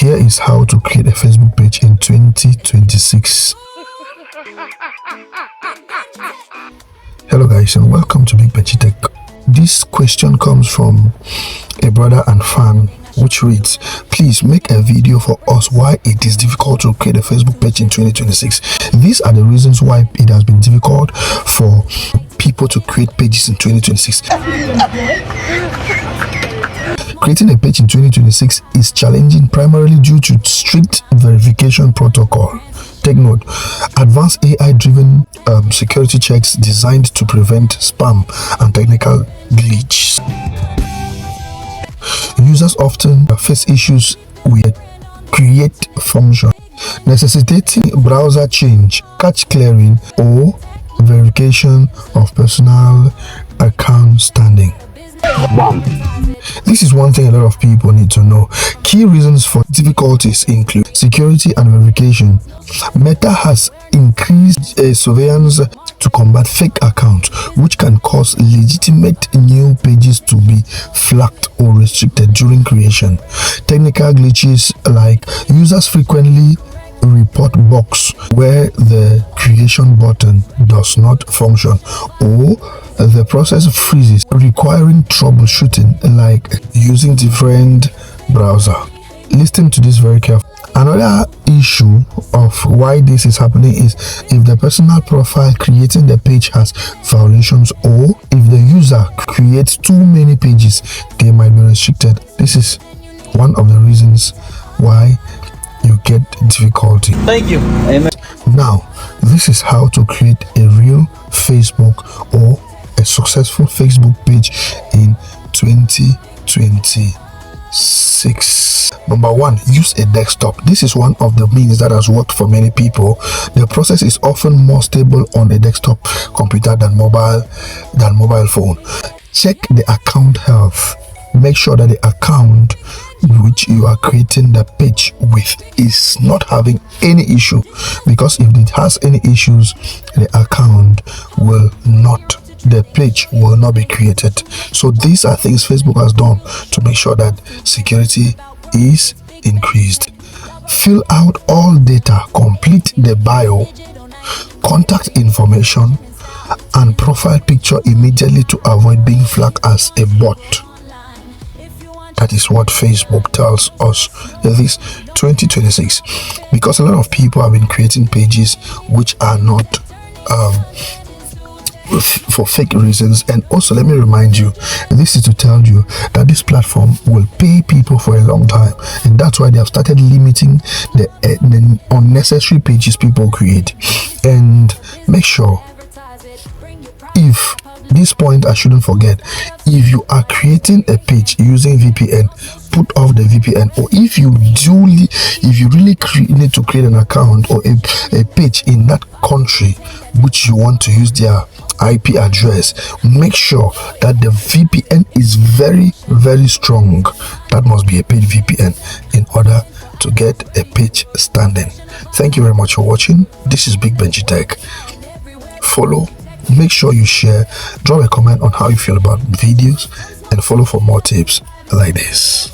Here is how to create a Facebook page in 2026. Hello guys, and welcome to Big Benji Tech. This question comes from a brother and fan, which reads, please make a video for us why it is difficult to create a Facebook page in 2026. These are the reasons why it has been difficult for people to create pages in 2026. Creating a page in 2026 is challenging primarily due to strict verification protocol. Take note, advanced AI-driven security checks designed to prevent spam and technical glitches. Users often face issues with create function, necessitating browser change, cache clearing, or verification of personal account standing. This is one thing a lot of people need to know. Key reasons for difficulties include security and verification. Meta has increased surveillance to combat fake accounts, which can cause legitimate new pages to be flagged or restricted during creation. Technical glitches like users frequently report bugs where the creation button does not function, or the process freezes, requiring troubleshooting like using different browser. Listen to this very carefully. Another issue of why this is happening is if the personal profile creating the page has violations, or if the user creates too many pages, they might be restricted. This is one of the reasons why you get difficulty. Thank you. Amen. Now, this is how to create a real Facebook or a successful Facebook page in 2026. Number one, use a desktop. This is one of the means that has worked for many people. The process is often more stable on a desktop computer than mobile phone. Check the account health. Make sure that the account which you are creating the page with is not having any issue, because if it has any issues, the page will not be created. So these are things Facebook has done to make sure that security is increased. Fill out all data, complete the bio, contact information, and profile picture immediately to avoid being flagged as a bot. That is what Facebook tells us in this 2026, because a lot of people have been creating pages which are not for fake reasons. And also, let me remind you, this is to tell you that this platform will pay people for a long time, and that's why they have started limiting the unnecessary pages people create. And make sure, if this point I shouldn't forget, if you are creating a page using VPN, put off the VPN. Or if you really need to create an account or a page in that country which you want to use their IP address, make sure that the VPN is very, very strong. That must be a paid VPN in order to get a page standing. Thank you very much for watching. This is Big Benji Tech. Follow, make sure you share, drop a comment on how you feel about videos, and follow for more tips like this.